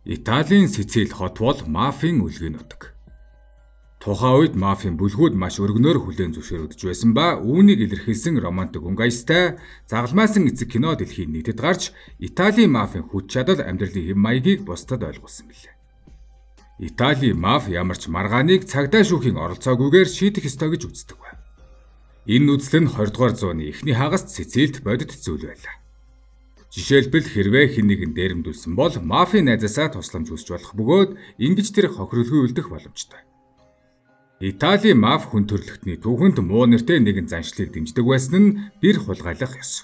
Италийн Сициль хот бол мафийн үлгийн нутаг. Тухайн үед мафийн бүлгүүд маш өргөнөөр хүлээн зөвшөөрөгдөж байсан ба үүнийг илэрхийлсэн романтик өнгөйстэй загалмайсан эцэг кино дэлхийн нийтэд гарч Италийн мафийн хүч чадал амьдралын хэм маягийг бусдад ойлгуулсан билээ. Италийн маф ямар ч маргааныг цагдаа шүүхийн оролцоогүйгээр шийдэх ёстой гэж үздэг байв. Энэ үзэл нь 20 дугаар зууны эхний хагаст Сицилид бодит зүйл байлаа. Жишээлбэл хэрвээ хэн нэгэн дээрэмдүүлсэн бол мафийн найзаасаа тусламж хүсч болох бөгөөд ингэж тэр хохирлгүй үлдэх боломжтой. Италийн маф хүн төрөлхтний түүхэнд муу нэртэй нэгэн заншлыг дэмждэг байсан нь бэр хулгайлах ёс.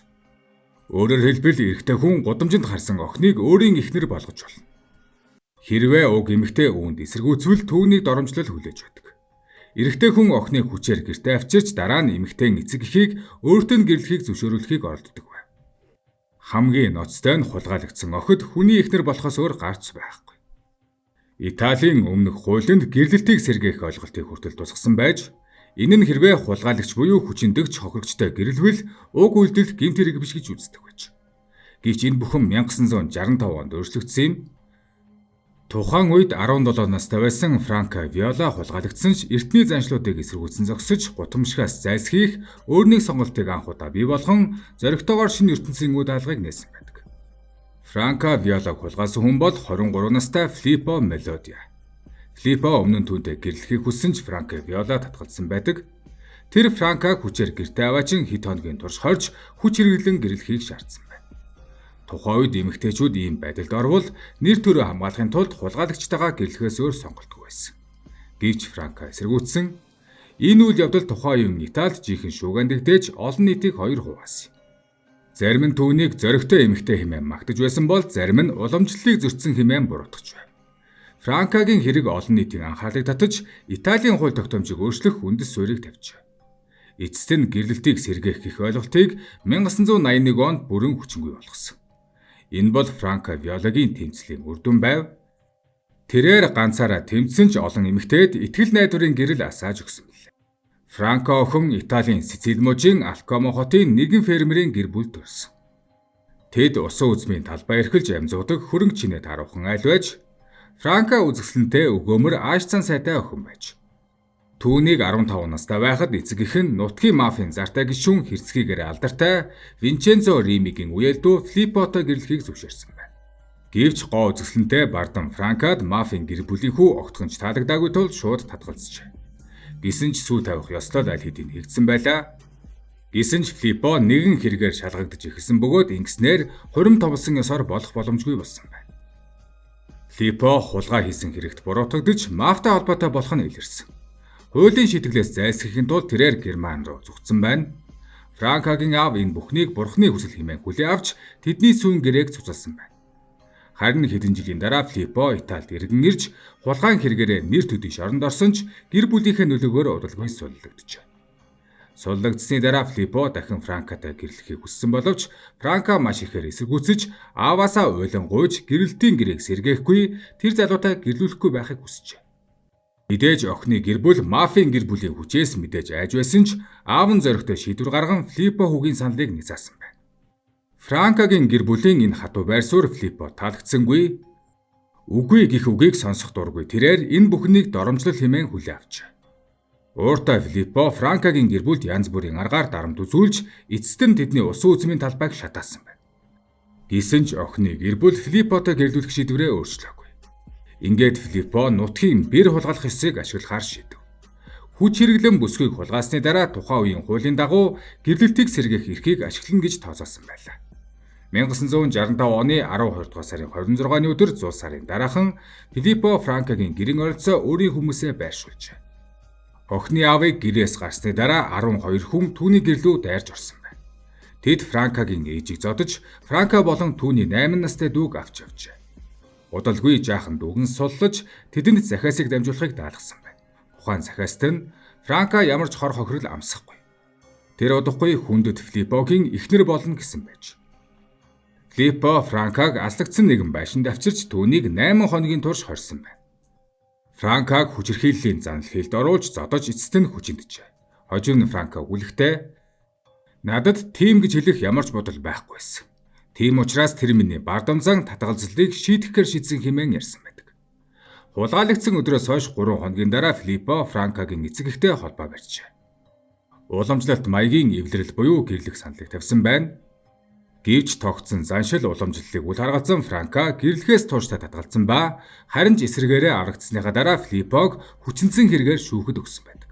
Өөрөөр хэлбэл эрэгтэй хүн гудамжинд харсан охиныг өөрийн эхнэр болгож болно. Хэрвээ уг эмэгтэй үүнд эсэргүүцвэл түүнийг доромжлол хүлээж байдаг. Эрэгтэй хүн охиныг хүчээр гэртээ авчирч дараа нь эмэгтэйн эцэг эхийг өөртөө гэрлэхийг зөвшөөрүүлэхийг оролддог байв. Хамгийн ноцтой нь хулгайлагдсан охид хүний эхнэр болохоос өөр гарц байхгүй. Италийн өмнөх хуулинд гэрлэлтийг сэргээх ойлголтыг хүртэл тусгасан байж, энэ нь хэрвээ хулгайлагч буюу хүчиндэгч хохирогчтой гэрлэвэл уг үйлдэл гэмт хэрэг биш гэж үздэг байж. Гэвч энэ бүхэн 1965 онд өөрчлөгдсөн юм. Тухайн үед 17 настай байсан Франко Виола хулгайлагдсан ч эртний заншлуудыг эсэргүүцэн зогсож гутамшигаас зайлсхийх өөрийн сонголтыг анх удаа бий болгон зоригтойгоор шинэ ертөнцийн үе даалгыг нээсэн байдаг. Франко Виолаг хулгайлсан хүн бол 23 настай Филиппо Мелодия. Филиппо өмнө нь түүнтэй гэрлэхийг хүссэн ч Франко Виола татгалзсан байдаг. Тэр Франког хүчээр гэртээ аваачин хэд хоногийн турш хорж хүч хэрэглэн гэрлэхийг шаардсан. Тухайн үед эмэгтэйчүүд ийм байдалд орвол нэр төрөө хамгаалахын тулд хулгайлагчтайгаа гэрлэхээс өөр сонголтгүй байсан. Гэвч Франко эсэргүүцсэн. Энэ үйл явдал тухайн үеийн Италид жинхэнэ шуугиандэгдээж олон нийтийг хоёр хуваасан. Зарим нь түүнийг зоригтой эмэгтэй хэмээн магтаж байсан бол зарим нь уламжлалыг зөрчсөн хэмээн буруутгаж байв. Франкогийн хэрэг олон нийтийн анхаарлыг татаж Италийн хууль тогтоомжийг өөрчлөх үндэс суурийг тавьжээ. Эцэст нь гэрлэлтийг сэргээх гэх ойлголтыг 1981 онд бүрэн хүчингүй болгосон. Энэ бол Франко Виолагийн тэмцлийн үр дүн байв. Тэрээр ганцаараа тэмцсэн ч олон эмэгтэйд итгэл найдварын гэрэл асааж өгсөн билээ. Франко охин Италийн Сициль мужийн Алкомо хотын нэгэн фермерийн гэр бүл төрсөн. Тэд усан үзмийн талбай эрхэлж амьзуудаг хөрөнгө чинээд харуулхан айл байж, Франко үзэсгэлэнтэй өгөөмөр ааш цан сайтай охин байж. Түүнийг 15 настай байхад эцэг эх нь нутгийн мафийн зартай гишүүн хэрцгийгээр алдартай Винченцо Римигийн үеэлдүү Филиппотой гэрлэхийг зөвшөөрсөн байна. Гэвч гоо үзэсгэлэнтэй бардам Франкод мафийн гэр бүлийн хүү огтхонч таалагдаагүй тул шууд татгалзжээ. Гисэн ч сүү тавих ёслол аль хэдийн хийгдсэн байлаа. Гисэн ч Филиппо нэгэн хэрэгээр шалгагдж эхэлсэн бөгөөд ингэснээр хурим томсон ёсоор болох боломжгүй болсон байна. Филиппо хулгай хийсэн хэрэгт буруутгагдж мафтай холбоотой болох нь илэрсэн. Хуулийн шийтгэлээс зайлсхийхин тулд тэрээр Герман руу зүгтсэн байна. Франкогийн аав энэ бүхнийг бурхны хүсэл хэмээн хүлээн авч тэдний сүүн гэрээг цуцалсан байна. Харин хэдэн жилийн дараа Филиппо Италид иргэн ирж хулгайн хэрэгээрээ нэр төдий шоронд орсон ч гэр бүлийнхээ нөлөөгөөр удалгүй суллагджээ. Суллагдсны дараа Филиппо дахин Франкотой гэрлэхийг хүссэн боловч Франко маш ихээр эсэргүүцэж ааваасаа уйлан гуйж гэрэлтийн гэрээг сэргээхгүй тэр залуутай гэрлүүлэхгүй байхыг хүсжээ. Мэдээж охины гэр бүл мафийн гэр бүлийн хүчээс мэдээж айж байсан ч аав нь зоригтой шийдвэр гарган Филиппо хүүгийн саналыг нязаасан байна. Франкогийн гэр бүлийн энэ хатуу байр суурь Филиппо таалагдсангүй. Үгүй гэх үгийг сонсох дургүй тэрээр энэ бүхнийг доромжлол хэмээн хүлээн авчээ. Ууртаа Филиппо Франкогийн гэр бүлд янз бүрийн аргаар дарамт үзүүлж эцэст нь тэдний усан үзмийн талбайг шатаасан байна. Гэсэн ч охины гэр бүл Филиппотой гэрлүүлэх шийдвэрээ өөрчлөөгүй. Ингээд Филиппо нутгийн бэр хулгайлах ёсыг ашиглахаар шийдэв. Хүч хэрэглэн бүсгүйг хулгайсны дараа тухайн үеийн хуулийн дагуу гэрлэлтийг сэргээх эрхийг ашиглана гэж тооцоосон байлаа. 1965 оны 12 дугаар сарын 26-ны өдөр 100 сарын дараахан Филиппо Франкогийн гэрийн ойролцоо өөрийн хүмүүсээ байршуулжээ. Охины аавыг гэрээс гарсны дараа 12 хүн түүний гэрлүү дайрж орсон байна. Тэд Франкогийн ээжийг зодож Франко болон түүний 8 настай дүүг авч явжээ. Удалгүй жаахан дүүгэн суллаж тэдэнд захиасыг дамжуулахыг даалгасан байна. Ухаан захиаст нь Франко ямар ч хор хохирол амсахгүй. Тэр удахгүй хүндэт Филиппогийн эхнэр болно гэсэн байж. Филиппо Франког аслагдсан нэгэн байшинд авчирч түүнийг 8 хоногийн турш хорьсон байна. Франког хүчирхийллийн занал хийлд оруулж зодож эцэст нь хүчиндэжээ. Хожим нь Франко үлэхдээ надад тийм гэж хэлэх ямар ч бодол байхгүй байсан. Тийм учраас тэр миний бардамзан татгалзлыг шийдэхээр шийдсэн хэмээн ярьсан байдаг. Хулгайлагдсан өдрөөс хойш 3 хоногийн дараа Филиппо Франкагийн эцэг эхтэй холбоо барьжээ. Уламжлалт маягийн эвлэрэл буюу гэрлэх саналыг тавьсан байна. Гэвч тогтсон заншил уламжлалыг үл харгалзан Франка гэрлэхээс тууштай татгалзсан ба харин ч эсрэгээрээ аврагдсныхаа дараа Филиппог хүчинсэн хэрэгээр шүүхэд өгсөн байдаг.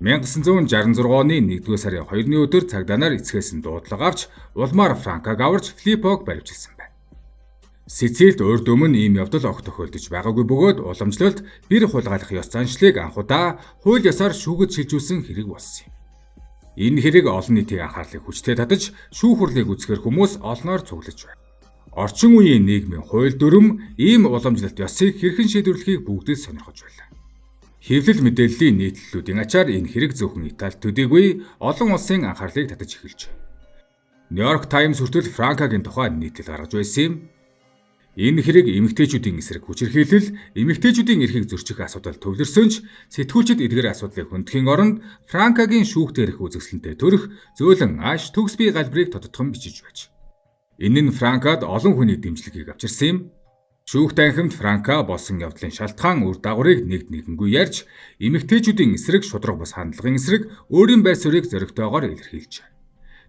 1966 оны 1-р сарын 2-ны өдөр цагдаа нар эцгээс нь дуудлага авч улмаар Франкаг аварч Филиппог баривчилсан байна. Сицилид урд өмнө ийм явдал огт тохиолдож байгаагүй бөгөөд уламжлалт бэр хулгайлах ёс заншлыг анхудаа хууль ёсоор шүүхэд шилжүүлсэн хэрэг болсон юм. Энэ хэрэг олон нийтийн анхаарлыг хүчтэй татаж шүүх хурлыг үзэхээр хүмүүс олноор цуглаж байна. Орчин үеийн нийгмийн хууль дүрм ийм уламжлалт ёсыг хэрхэн шийдвэрлэхийг бүгдээ сонирхож байлаа. Хэвлэл мэдээллийн нийтлэлүүдийн ачаар энэ хэрэг зөвхөн Италид төдийгүй олон улсын анхаарлыг татаж эхэлжээ. Нью-Йорк Таймс хүртэл Франкагийн тухай нийтлэл гаргаж байсан юм. Энэ хэрэг эмэгтэйчүүдийн эсрэг хүчирхийлэл, эмэгтэйчүүдийн эрхийг зөрчих асуудал төвлөрсөн ч сэтгүүлчид эдгээр асуудлыг хөндөхийн оронд Франкагийн шүүхт ярих үзэсгэлэнтэй төрөх зөөлөн ааш төгс бие галбирыг тодтогхон бичиж байж. Энэ нь Франкад олон хүний дэмжлэгийг авчирсан юм. Шүүх танхимд Франка болсон явдлын шалтгаан үр дагаврыг нэгэнгүй ярьж, эмэгтэйчүүдийн эсрэг шудраг бус хандлагын эсрэг өөрийн байр суурийг зоригтойгоор илэрхийлжээ.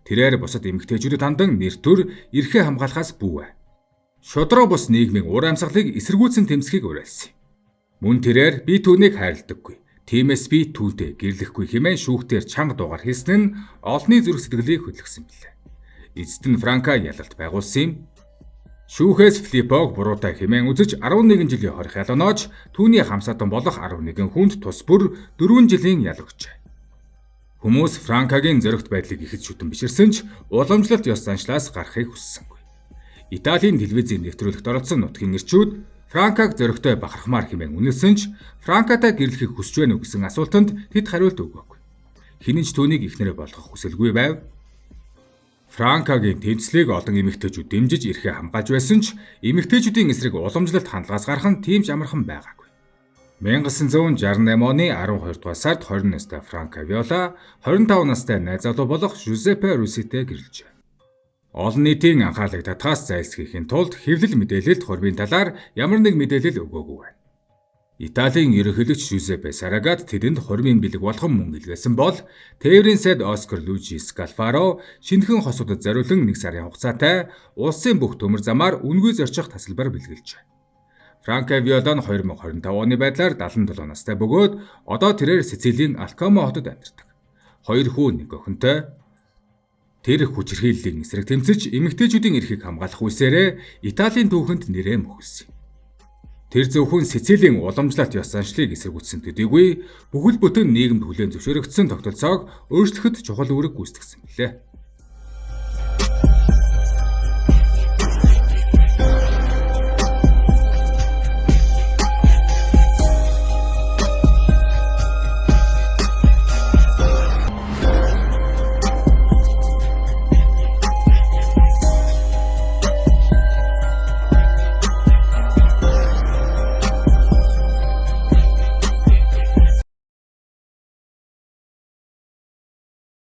Тэрээр бусад эмэгтэйчүүдэд хандан нэр төр, эрхээ хамгаалахаас бүү. Шудраг бус нийгмийн ур амьсгалыг эсэргүүцсэн тэмцэхийг уриалсан. Мөн тэрээр би түүнийг хайрладаггүй. Тиймээс би түүнтэй гэрлэхгүй хэмээн шүүхтээр чанга дуугар хийсэн нь олонний зүрх сэтгэлийг хөдөлгсөн билээ. Эцэст нь Франка ялалт байгуулсан юм. Шүүхээс Филиппог буруутай хэмээн үзэж 11 жилийн хорих ял оноож түүний хамсаатан болох 11 хүнд тус бүр 4 жилийн ял өгчээ. Хүмүүс Франкагийн зоригт байдлыг ихэд шүтэн биширсэн ч уламжлалт ёс заншлаас гарахыг хүссэнгүй. Италийн телевизийн нэвтрүүлэгт оролцсон нутгийн ирчүүд Франкаг зоригтой бахархмаар хэмээн үнэлсэн ч Франкатай гэрлэхийг хүсэж байна уу гэсэн асуултанд тэд хариулт өгөөгүй. Хинэн ч түүнийг ихнэрээ болгох хүсэлгүй байв. Франкагийн тэмцлийг олон эмэгтэйчүүд дэмжиж эрхээ хамгаалж байсан ч эмэгтэйчүүдийн эсрэг уламжлалт хандлагаас гарах нь тийм ч амархан байгаагүй. 1968 оны 12 дугаар сард 20 настай Франка Виола 25 настай найз залуу болох Жузеппе Руситэй гэрлэжээ. Олон нийтийн анхаарлыг татахаас зайлсхийхийн тулд хэвлэл мэдээлэлд хурбын талаар ямар нэг мэдээлэл өгөөгүй байна. Италийн ерөнхийлөгч Жузеппе Сарагат тэдэнд хурмын бэлэг болгон мөнгө илгээсэн бол тээврийн сайд Оскар Лужи Скалфаро шинэхэн хосуудад зориулан 1 сарын хугацаатай улсын бүх төмөр замаар үнгүй зорчих тасалбар бэлгэлжээ. Франка Виола нь 2025 оны байдлаар 77 настай бөгөөд одоо тэрээр Сицилийн Алкомо хотод амьдардаг. 2 хүү, 1 охинтой. Тэр хүчирхийллийн эсрэг тэмцэж эмэгтэйчүүдийн эрхийг хамгаалах үсээрээ Италийн түүхэнд нэрээ мөхөлсөн. Тэр зөвхөн Сицилийн уламжлалт ёс заншлыг эсэргүүцсэн төдийгүй бүхэл бүтэн нийгэмд хүлээн зөвшөөрөгдсөн тогтолцоог өөрчлөхөд чухал үүрэг гүйцэтгэсэн билээ.